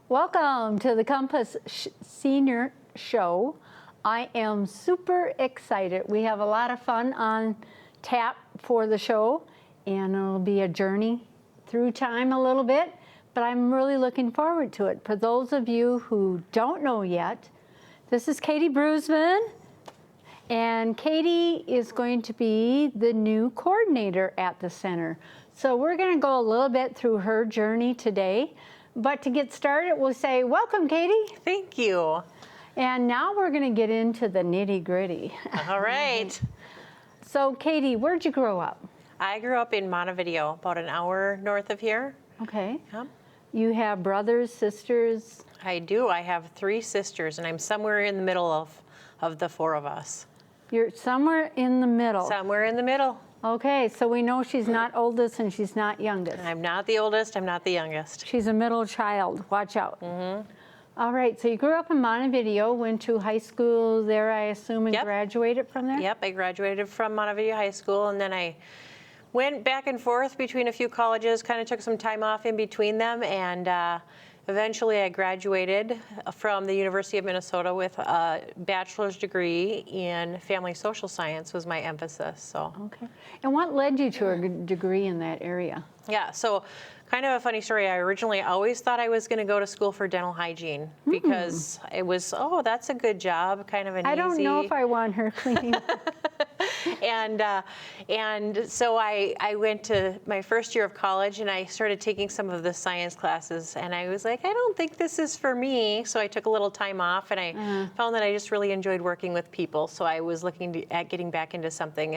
Welcome to the Compass Senior Show. I am super excited. We have a lot of fun on tap for the show, and it'll be a journey through time a little bit, but I'm really looking forward to it. For those of you who don't know yet, this is Katie Bruisman, and Katie is going to be the new coordinator at the center. So we're going to go a little bit through her journey today. But to get started, we'll say, welcome, Katie. Thank you. And now we're going to get into the nitty-gritty. All right. So, Katie, where'd you grow up? I grew up in Montevideo, about an hour north of here. Okay. Yep. You have brothers, sisters? I do. I have 3 sisters, and I'm somewhere in the middle of the 4 of us. You're somewhere in the middle. Somewhere in the middle. Okay, so we know she's not oldest and she's not youngest. I'm not the oldest. I'm not the youngest. She's a middle child. Watch out. Mm-hmm. All right, so you grew up in Montevideo, went to high school there, I assume, and Yep. graduated from there? Yep, I graduated from Montevideo High School, and then I went back and forth between a few colleges, kind of took some time off in between them, and eventually I graduated from the University of Minnesota with a bachelor's degree in family social science was my emphasis. So. Okay. And what led you to a degree in that area? Yeah, so kind of a funny story. I originally always thought I was going to go to school for dental hygiene because it was, oh, that's a good job, kind of an easy. I don't know if I want her cleaning. And so I went to my first year of college and I started taking some of the science classes and I was like, I don't think this is for me. So I took a little time off and I found that I just really enjoyed working with people. So I was looking at getting back into something,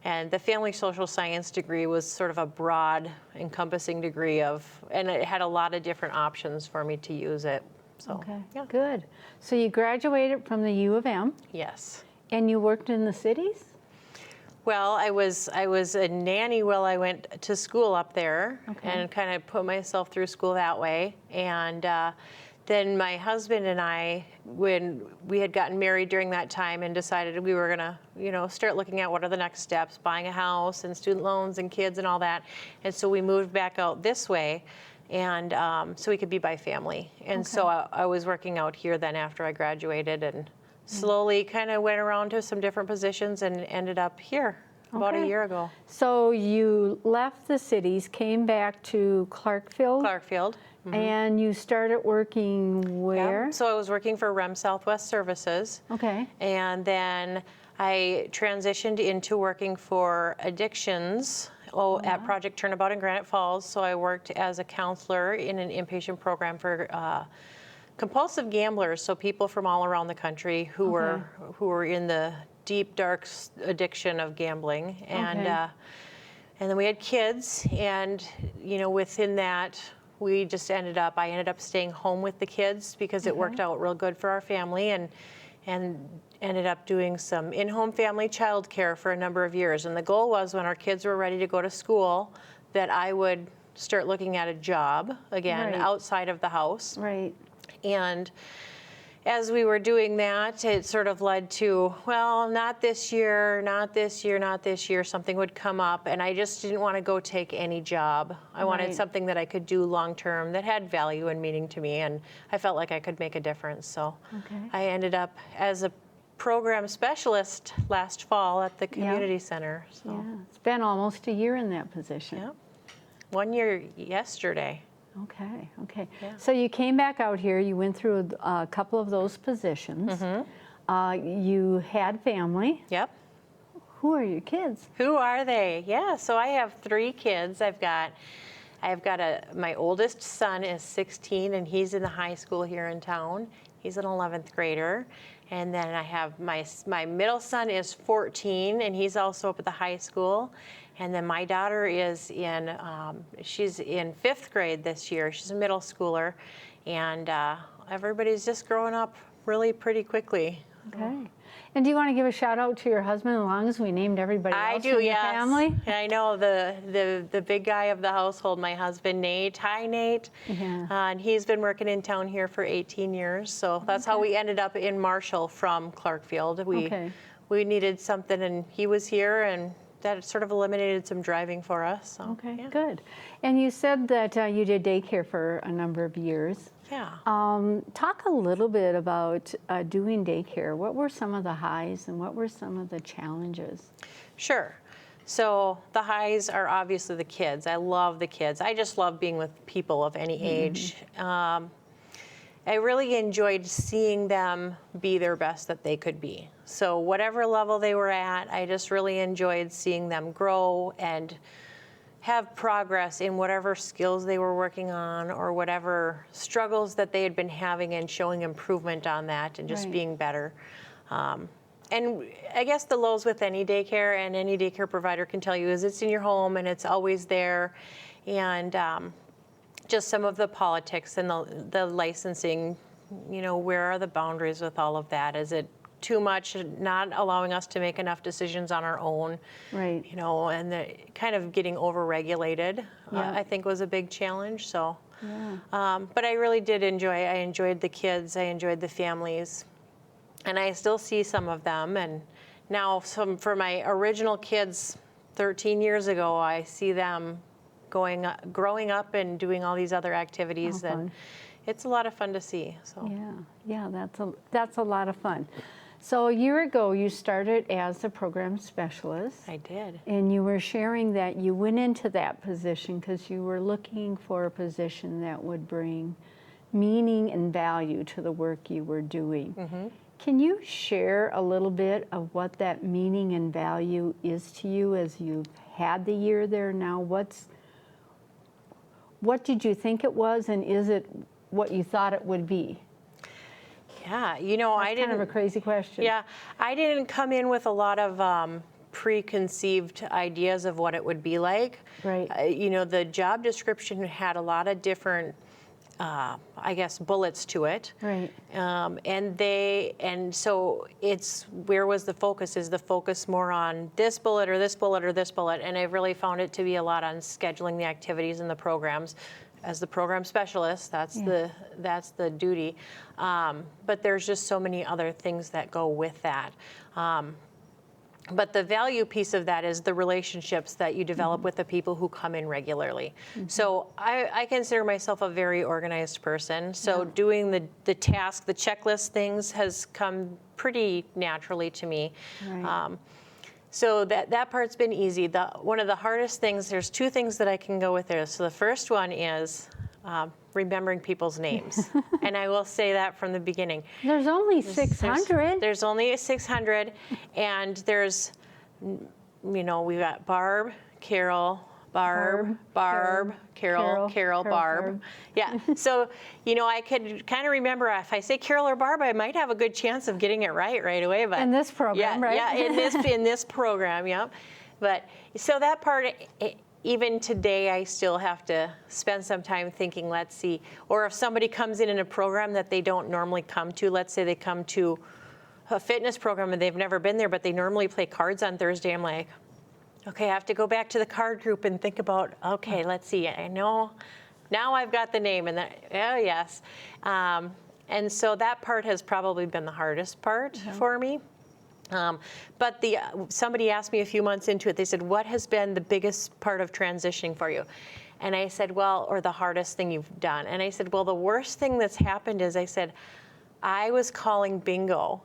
and the family social science degree was sort of a broad, encompassing degree and it had a lot of different options for me to use it. So, okay, yeah. Good. So you graduated from the U of M. Yes. And you worked in the cities? Well, I was a nanny while I went to school up there, and kind of put myself through school that way. And then my husband and I, when we had gotten married during that time and decided we were gonna, start looking at what are the next steps, buying a house and student loans and kids and all that. And so we moved back out this way, and so we could be by family. And so I was working out here then after I graduated, and slowly kind of went around to some different positions and ended up here about a year ago. So you left the cities, came back to Clarkfield? Clarkfield. Mm-hmm. And you started working where? Yeah. So I was working for REM Southwest Services. Okay. And then I transitioned into working for addictions at Project Turnabout in Granite Falls. So I worked as a counselor in an inpatient program for compulsive gamblers, so people from all around the country who were in the deep, dark addiction of gambling, and then we had kids, and within that, I ended up staying home with the kids because it worked out real good for our family, and ended up doing some in-home family child care for a number of years. And the goal was when our kids were ready to go to school that I would start looking at a job again outside of the house. Right. And as we were doing that, it sort of led to, well, not this year, not this year, not this year. Something would come up, and I just didn't want to go take any job. I wanted something that I could do long term that had value and meaning to me, and I felt like I could make a difference. So I ended up as a program specialist last fall at the community center. So. Yeah, it's been almost a year in that position. Yeah. 1 year yesterday. Okay. Yeah. So you came back out here, you went through a couple of those positions. You had family. Yep. Who are your kids? Who are they? Yeah, so I have 3 kids. My oldest son is 16 and he's in the high school here in town. He's an 11th grader. And then I have my middle son is 14 and he's also up at the high school. And then my daughter is she's in 5th grade this year. She's a middle schooler. And everybody's just growing up really pretty quickly. Okay. And do you want to give a shout out to your husband as long as we named everybody else in your family? And I know the big guy of the household, my husband, Nate. Hi, Nate. Yeah. And he's been working in town here for 18 years. So that's how we ended up in Marshall from Clarkfield. We needed something, and he was here, and that sort of eliminated some driving for us. So, Okay, yeah. good. And you said that you did daycare for a number of years. Yeah. Talk a little bit about doing daycare. What were some of the highs and what were some of the challenges? Sure. So the highs are obviously the kids. I love the kids. I just love being with people of any age. I really enjoyed seeing them be their best that they could be. So whatever level they were at, I just really enjoyed seeing them grow and have progress in whatever skills they were working on or whatever struggles that they had been having, and showing improvement on that and just Right. being better. And I guess the lows with any daycare, and any daycare provider can tell you, is it's in your home and it's always there. And just some of the politics and the licensing, where are the boundaries with all of that? Is it too much, not allowing us to make enough decisions on our own? Right. And the kind of getting over-regulated, Yeah. I think was a big challenge. So, Yeah. but I really did I enjoyed the kids, I enjoyed the families, and I still see some of them. And now for my original kids 13 years ago, I see them growing up and doing all these other activities, Oh, and fun. it's a lot of fun to see. So Yeah, that's a lot of fun. So a year ago, you started as a program specialist, I did. and you were sharing that you went into that position because you were looking for a position that would bring meaning and value to the work you were doing. Can you share a little bit of what that meaning and value is to you as you've had the year there now? What did you think it was, and is it what you thought it would be? Yeah, I That's didn't. kind of a crazy question. Yeah, I didn't come in with a lot of preconceived ideas of what it would be like. Right. The job description had a lot of different, I guess, bullets to it. Right. And so it's, where was the focus? Is the focus more on this bullet or this bullet or this bullet? And I really found it to be a lot on scheduling the activities and the programs. As the program specialist, that's the duty. But there's just so many other things that go with that. But the value piece of that is the relationships that you develop with the people who come in regularly. So I consider myself a very organized person. So doing the task, the checklist things has come pretty naturally to me. Right. So that part's been easy. One of the hardest things, there's two things that I can go with there. So the first one is remembering people's names. And I will say that from the beginning. There's only 600. There's only 600, and there's, we've got Barb, Carol, Barb, Carol, Barb. Yeah, so, I could kind of remember, if I say Carol or Barb, I might have a good chance of getting it right away. But In this program, right? Yeah, in this program, yeah. But, so that part, even today, I still have to spend some time thinking, let's see. Or if somebody comes in a program that they don't normally come to, let's say they come to a fitness program and they've never been there, but they normally play cards on Thursday, I'm like, okay, I have to go back to the card group and think about, okay, let's see, I know, now I've got the name, and that, oh yes. And so that part has probably been the hardest part for me. But somebody asked me a few months into it, they said, what has been the biggest part of transitioning for you? And I said, or the hardest thing you've done? And I said, the worst thing that's happened is, I said, I was calling bingo,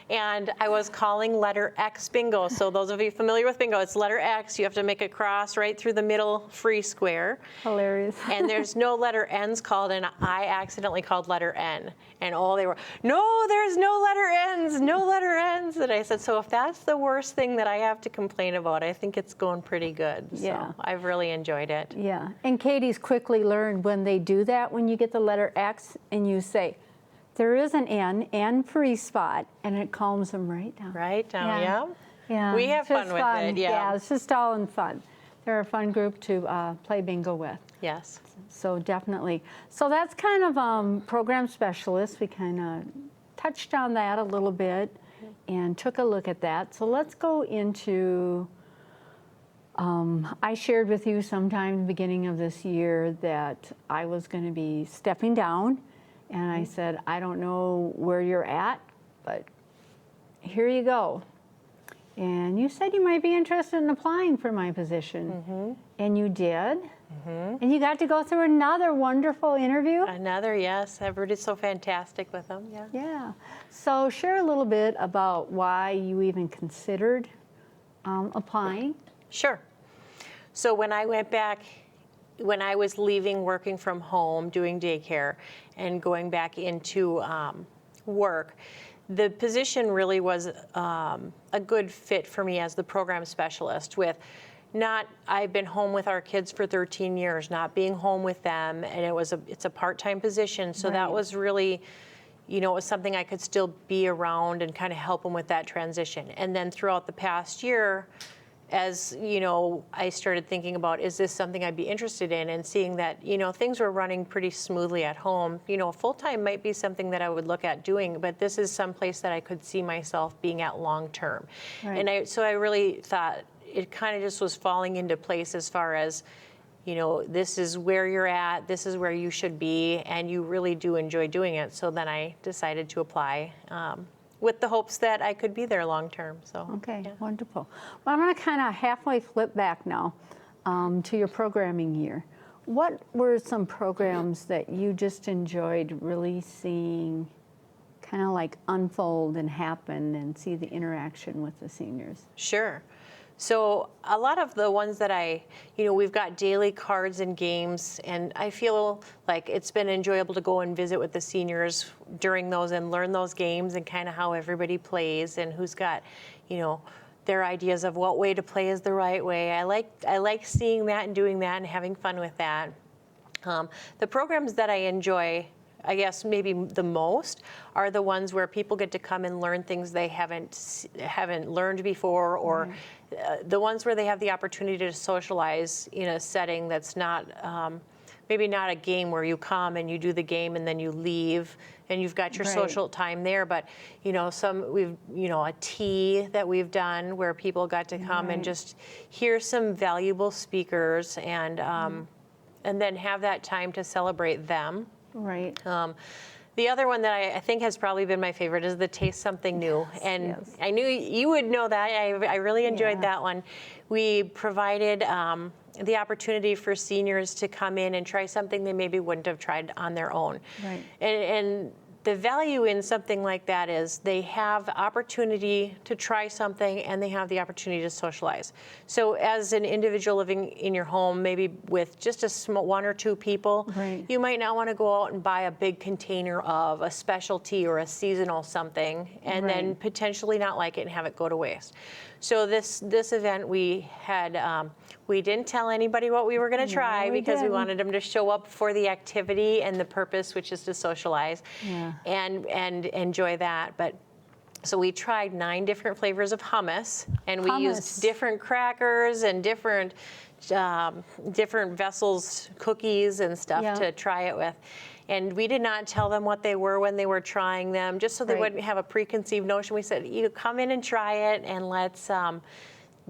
and I was calling letter X bingo. So those of you familiar with bingo, it's letter X. You have to make a cross right through the middle free square. Hilarious. And there's no letter N's called, and I accidentally called letter N. And they were, no, there's no letter N's, no letter N's. And I said, so if that's the worst thing that I have to complain about, I think it's going pretty good. Yeah. So I've really enjoyed it. Yeah, and Katie's quickly learned when they do that, when you get the letter X and you say, there is an N free spot, and it calms them right down. Right down, yeah. Yeah. We have It's just fun with it, yeah. Yeah, it's just all in fun. They're a fun group to play bingo with. Yes. So definitely. So that's kind of program specialist. We kind of touched on that a little bit and took a look at that. So let's go into, I shared with you sometime in the beginning of this year that I was going to be stepping down. And I said, I don't know where you're at, but here you go. And you said you might be interested in applying for my position. And you did. And you got to go through another wonderful interview. Another, yes. Everybody's so fantastic with them. Yeah. Yeah. So share a little bit about why you even considered applying. Sure. So when I went back, when I was leaving working from home, doing daycare, and going back into work, the position really was a good fit for me as the program specialist with I've been home with our kids for 13 years, not being home with them, and it's a part-time position, so that was really, it was something I could still be around and kind of help them with that transition. And then throughout the past year, as I started thinking about, is this something I'd be interested in, and seeing that things were running pretty smoothly at home. Full-time might be something that I would look at doing, but this is some place that I could see myself being at long-term. And so I really thought it kind of just was falling into place as far as, this is where you're at, this is where you should be, and you really do enjoy doing it. So then I decided to apply with the hopes that I could be there long term. So okay, wonderful. Well, I'm going to kind of halfway flip back now to your programming year. What were some programs that you just enjoyed really seeing kind of like unfold and happen and see the interaction with the seniors? Sure. So a lot of the ones that we've got daily cards and games, and I feel like it's been enjoyable to go and visit with the seniors during those and learn those games and kind of how everybody plays and who's got, their ideas of what way to play is the right way. I like seeing that and doing that and having fun with that. The programs that I enjoy, I guess maybe the most, are the ones where people get to come and learn things they haven't learned before, or the ones where they have the opportunity to socialize in a setting that's not maybe not a game where you come and you do the game and then you leave and you've got your social time there, but a tea that we've done where people got to come and just hear some valuable speakers and then have that time to celebrate them. Right. The other one that I think has probably been my favorite is the Taste Something New. And I knew you would know that. I really enjoyed that one. We provided the opportunity for seniors to come in and try something they maybe wouldn't have tried on their own. Right. And the value in something like that is they have the opportunity to try something and they have the opportunity to socialize. So as an individual living in your home, maybe with just one or two people, you might not want to go out and buy a big container of a specialty or a seasonal something and then potentially not like it and have it go to waste. So this event we had, we didn't tell anybody what we were going to try because we wanted them to show up for the activity and the purpose, which is to socialize and enjoy that. But so we tried 9 different flavors of hummus, and we used different crackers and different vessels, cookies and stuff to try it with. And we did not tell them what they were when they were trying them, just so they wouldn't have a preconceived notion. We said, you come in and try it, and let's,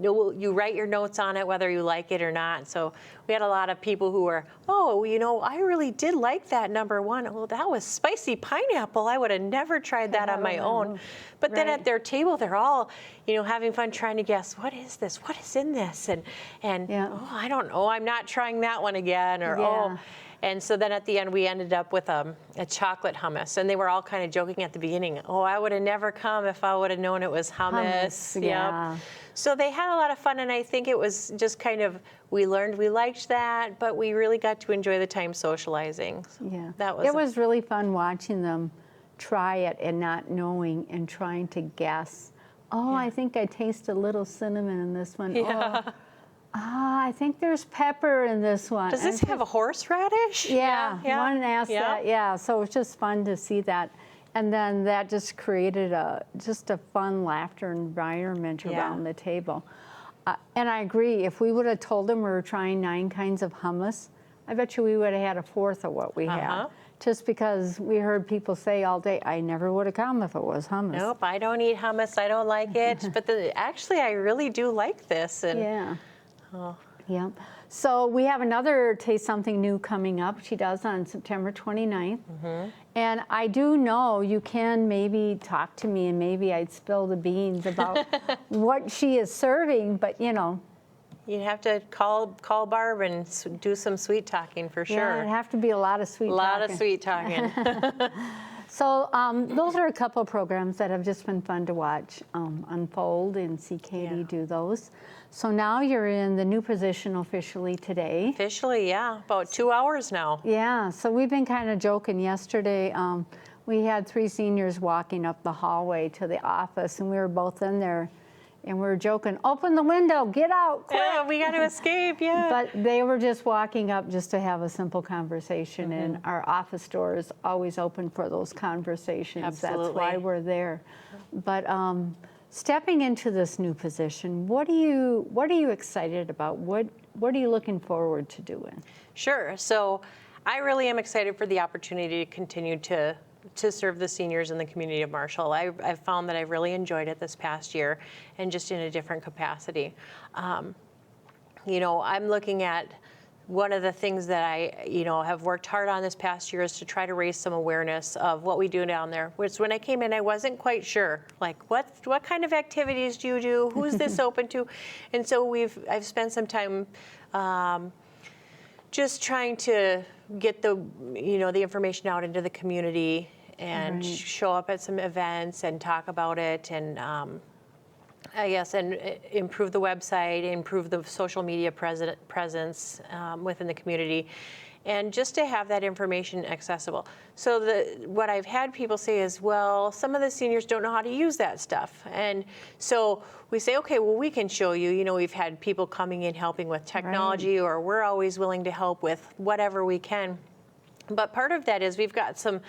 you write your notes on it, whether you like it or not. So we had a lot of people who were, I really did like that number 1. Well, that was spicy pineapple. I would have never tried that on my own. But then at their table, they're all, having fun trying to guess, what is this? What is in this? And I don't know. I'm not trying that one again. Or, And so then at the end, we ended up with a chocolate hummus. And they were all kind of joking at the beginning, I would have never come if I would have known it was hummus. So they had a lot of fun, and I think it was just kind of, we learned we liked that, but we really got to enjoy the time socializing. So it was really fun watching them try it and not knowing and trying to guess. I think I taste a little cinnamon in this one. I think there's pepper in this one. Does this have a horseradish? One asked that. So it was just fun to see that. And then that just created a fun laughter environment around the table. And I agree, if we would have told them we were trying 9 kinds of hummus, I bet you we would have had a fourth of what we had. Just because we heard people say all day, I never would have come if it was hummus. Nope, I don't eat hummus, I don't like it. But actually, I really do like this. And Yep. So we have another Taste Something New coming up. She does on September 29th. And I do know you can maybe talk to me and maybe I'd spill the beans about what she is serving, but you know. You'd have to call Barb and do some sweet talking for sure. Yeah, it'd have to be a lot of sweet talking. A lot of sweet talking. So those are a couple of programs that have just been fun to watch unfold and see Katie do those. So now you're in the new position officially today. Officially, yeah, about 2 hours now. Yeah, so we've been kind of joking. Yesterday, we had 3 seniors walking up the hallway to the office, and we were both in there, and we were joking, open the window, get out, quick. Yeah, we got to escape, yeah. But they were just walking up just to have a simple conversation, and our office door is always open for those conversations. Absolutely. That's why we're there. But stepping into this new position, what are you excited about? What are you looking forward to doing? Sure. So I really am excited for the opportunity to continue to serve the seniors in the community of Marshall. I've found that I've really enjoyed it this past year, and just in a different capacity. You know, I'm looking at one of the things that I, have worked hard on this past year is to try to raise some awareness of what we do down there. Which when I came in, I wasn't quite sure, like what kind of activities do you do? Who's this open to? And so I've spent some time just trying to get the information out into the community and show up at some events and talk about it, and and improve the website, improve the social media presence within the community, and just to have that information accessible. So what I've had people say is, well, some of the seniors don't know how to use that stuff. And so we say, okay, well, we can show you. You know, we've had people coming in helping with technology, or we're always willing to help with whatever we can. But part of that is we've got some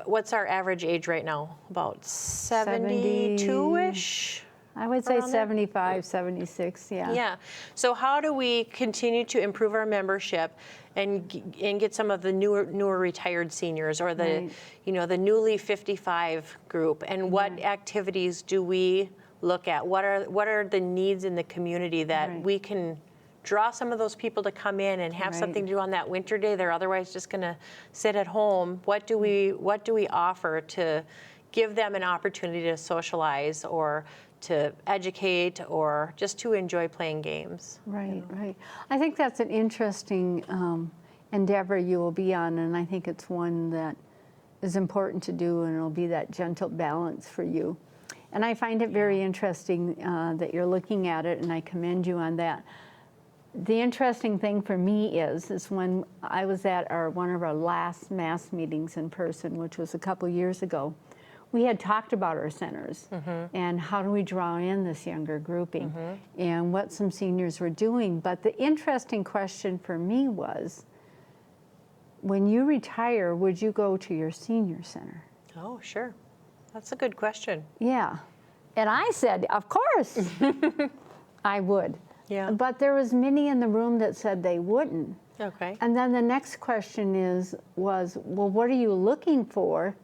what's our average age right now? About 72-ish? I would say 75, 76, yeah. Yeah. So how do we continue to improve our membership and get some of the newer retired seniors, or the the newly 55 group, and what activities do we look at? What are the needs in the community that we can draw some of those people to come in and have something to do on that winter day? They're otherwise just going to sit at home. What do we offer to give them an opportunity to socialize, or to educate, or just to enjoy playing games? Right. I think that's an interesting endeavor you will be on, and I think it's one that is important to do, and it'll be that gentle balance for you. And I find it very interesting that you're looking at it, and I commend you on that. The interesting thing for me is when I was at one of our last mass meetings in person, which was a couple years ago, we had talked about our centers and how do we draw in this younger grouping and what some seniors were doing. But the interesting question for me was, when you retire, would you go to your senior center? Oh, sure. That's a good question. Yeah. And I said, of course, I would. Yeah. But there was many in the room that said they wouldn't. Okay. And then the next question was, well, what are you looking for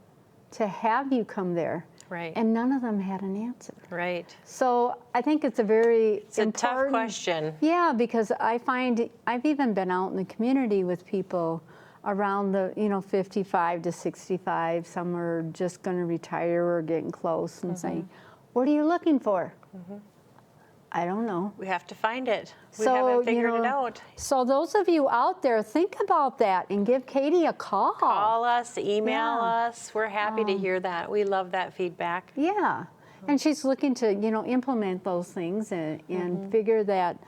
to have you come there? Right. And none of them had an answer. Right. So I think it's a very important, a tough question. Yeah, because I find I've even been out in the community with people around the 55 to 65. Some are just going to retire or getting close, and saying, "What are you looking for?" I don't know. We have to find it. We haven't figured it out. So those of you out there, think about that and give Katie a call. Call us, email us. We're happy to hear that. We love that feedback. Yeah. And she's looking to, implement those things and figure that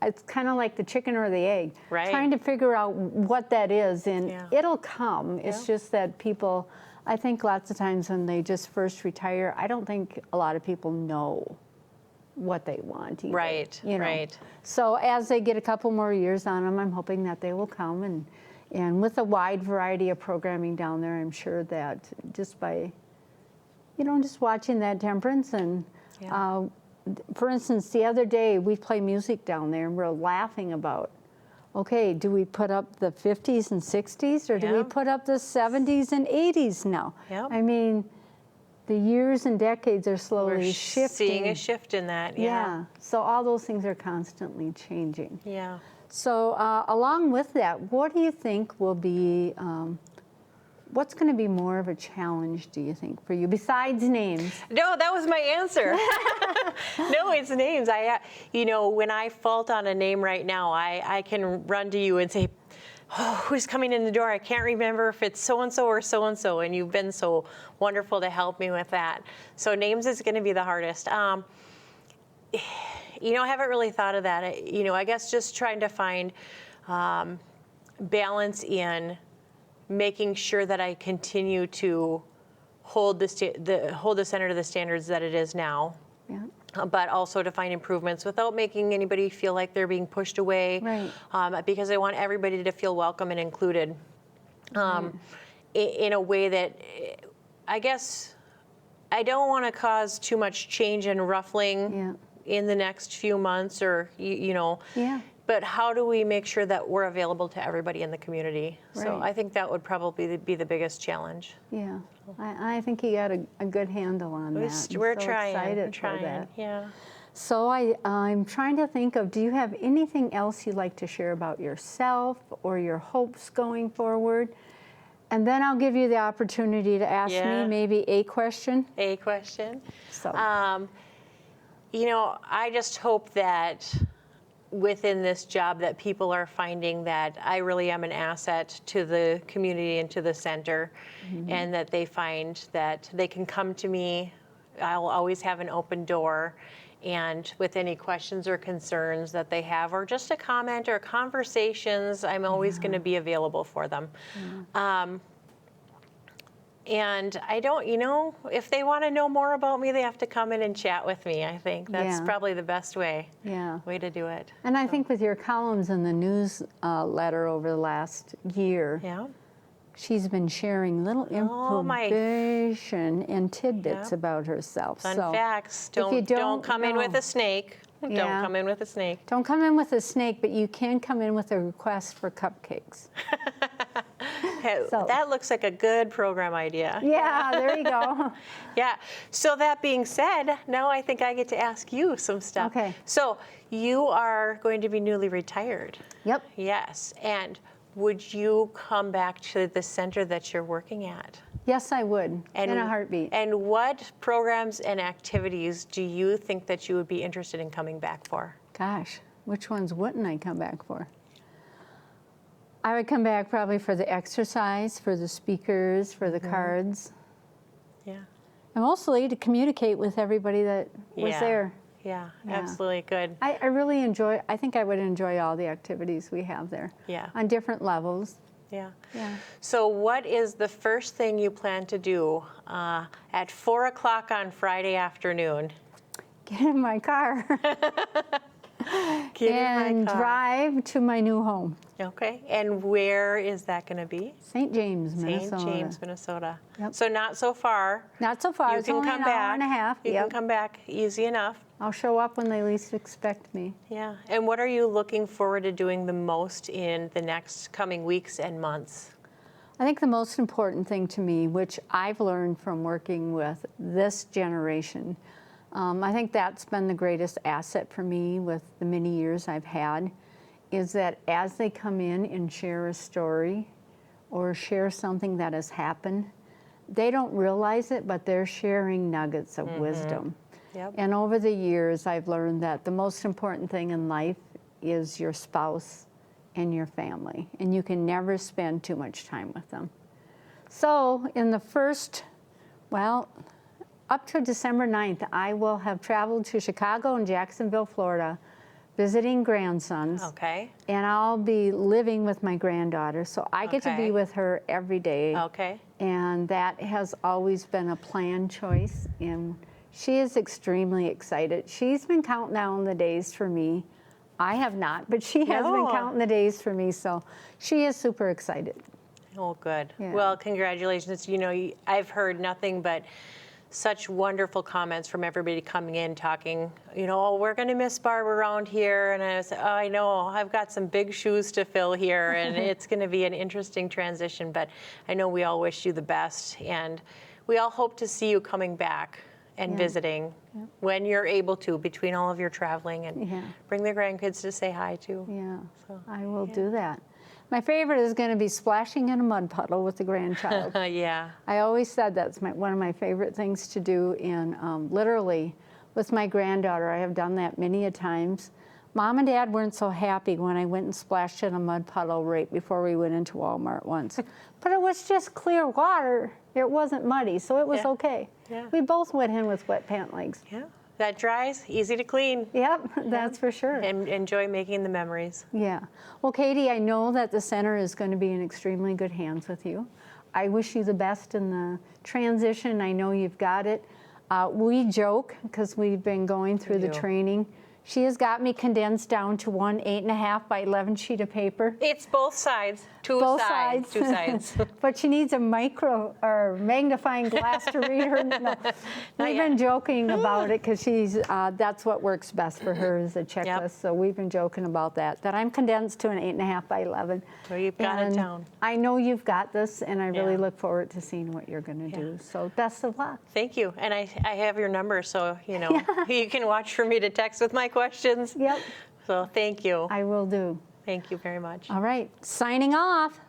it's kind of like the chicken or the egg. Right. Trying to figure out what that is, and it'll come. It's just that people, I think lots of times when they just first retire, I don't think a lot of people know what they want either, Right. So as they get a couple more years on them, I'm hoping that they will come, and with a wide variety of programming down there, I'm sure that just by, just watching that temperance and, for instance, the other day we play music down there and we're laughing about, okay, do we put up the 50s and 60s, or do we put up the 70s and 80s now? Yep. I mean, the years and decades are slowly We're shifting. seeing a shift in that. Yeah. So all those things are constantly changing. Yeah. So along with that, what do you think will be, what's going to be more of a challenge, do you think, for you, besides names? No, that was my answer. No, it's names. When I fault on a name right now, I can run to you and say, oh, who's coming in the door? I can't remember if it's so-and-so or so-and-so, and you've been so wonderful to help me with that. So names is going to be the hardest. I haven't really thought of that. I guess just trying to find balance in making sure that I continue to hold the center to the standards that it is now. Yeah. But also to find improvements without making anybody feel like they're being pushed away. Right. Because I want everybody to feel welcome and included in a way that, I guess, I don't want to cause too much change and ruffling in the next few months or, Yeah. But how do we make sure that we're available to everybody in the community? So Right. I think that would probably be the biggest challenge. Yeah. I think you got a good handle on that. We're I'm so trying. excited We're trying. for that. Yeah. So I'm trying to think of, do you have anything else you'd like to share about yourself or your hopes going forward? And then I'll give you the opportunity to ask me maybe a question. A question. So. I just hope that within this job that people are finding that I really am an asset to the community and to the center, and that they find that they can come to me. I'll always have an open door, and with any questions or concerns that they have, or just a comment or conversations, I'm always going to be available for them. And I don't, if they want to know more about me, they have to come in and chat with me. I think that's probably the best way to do it. And I think with your columns in the newsletter over the last year, she's been sharing little information and tidbits about herself. Fun so facts. If you Don't come in with a snake. Don't come in with a snake. Don't come in with a snake, but you can come in with a request for cupcakes. So. That looks like a good program idea. Yeah, there you go. Yeah. So that being said, now I think I get to ask you some stuff. Okay. So you are going to be newly retired. Yep. Yes. And would you come back to the center that you're working at? Yes, I would, in a heartbeat. And what programs and activities do you think that you would be interested in coming back for? Gosh, which ones wouldn't I come back for? I would come back probably for the exercise, for the speakers, for the cards. Yeah. And mostly to communicate with everybody that was there. Yeah, absolutely. Good. I think I would enjoy all the activities we have there. Yeah. On different levels. Yeah. Yeah. So what is the first thing you plan to do at 4 o'clock on Friday afternoon? Get in my car. And drive to my new home. Okay. And where is that going to be? St. James, Minnesota. St. James, Minnesota. Yep. So not so far. Not so far. You It's can only come an hour and a half. You can come back easy enough. I'll show up when they least expect me. Yeah. And what are you looking forward to doing the most in the next coming weeks and months? I think the most important thing to me, which I've learned from working with this generation, I think that's been the greatest asset for me with the many years I've had, is that as they come in and share a story or share something that has happened, they don't realize it, but they're sharing nuggets of wisdom. Yep. And over the years, I've learned that the most important thing in life is your spouse and your family, and you can never spend too much time with them. So in the first, up to December 9th, I will have traveled to Chicago and Jacksonville, Florida, visiting grandsons. Okay. And I'll be living with my granddaughter, so I get to be Okay. with her every day. Okay. And that has always been a planned choice, and she is extremely excited. She's been counting down the days for me. I have not, but she has been counting the days for me, so she is super excited. Oh, good. Yeah. Well, congratulations. I've heard nothing but such wonderful comments from everybody coming in talking, we're going to miss Barb around here. And I was, I know, I've got some big shoes to fill here, and it's going to be an interesting transition, but I know we all wish you the best. And we all hope to see you coming back and Yeah. visiting when you're able to, between all of your traveling, and Yeah. bring the grandkids to say hi too. Yeah, So, I will do that. My favorite is going to be splashing in a mud puddle with the grandchild. Yeah. I always said that's one of my favorite things to do, and literally with my granddaughter, I have done that many a times. Mom and Dad weren't so happy when I went and splashed in a mud puddle right before we went into Walmart once. But it was just clear water. It wasn't muddy, so it was Yeah. okay. Yeah. We both went in with wet pant legs. Yeah. That dries, easy to clean, Yep, that's for sure. and enjoy making the memories. Yeah. Well, Katie, I know that the center is going to be in extremely good hands with you. I wish you the best in the transition. I know you've got it. We joke because we've been going through the do. training. She has got me condensed down to one 8.5 by 11 sheet of paper. It's both sides, two Both sides. sides. Two sides. But she needs a micro or magnifying glass to read her. No. We've been joking about it because that's what works best for her is a checklist. So we've been joking about that I'm condensed to an 8.5 by 11. Well, you've got it down. I know you've got this, and I really Yeah. look forward to seeing what you're going to do. So best of luck. Thank you. And I have your number, so you can watch for me to text with my questions. Yep, So thank you. I will do. Thank you very much. All right, signing off.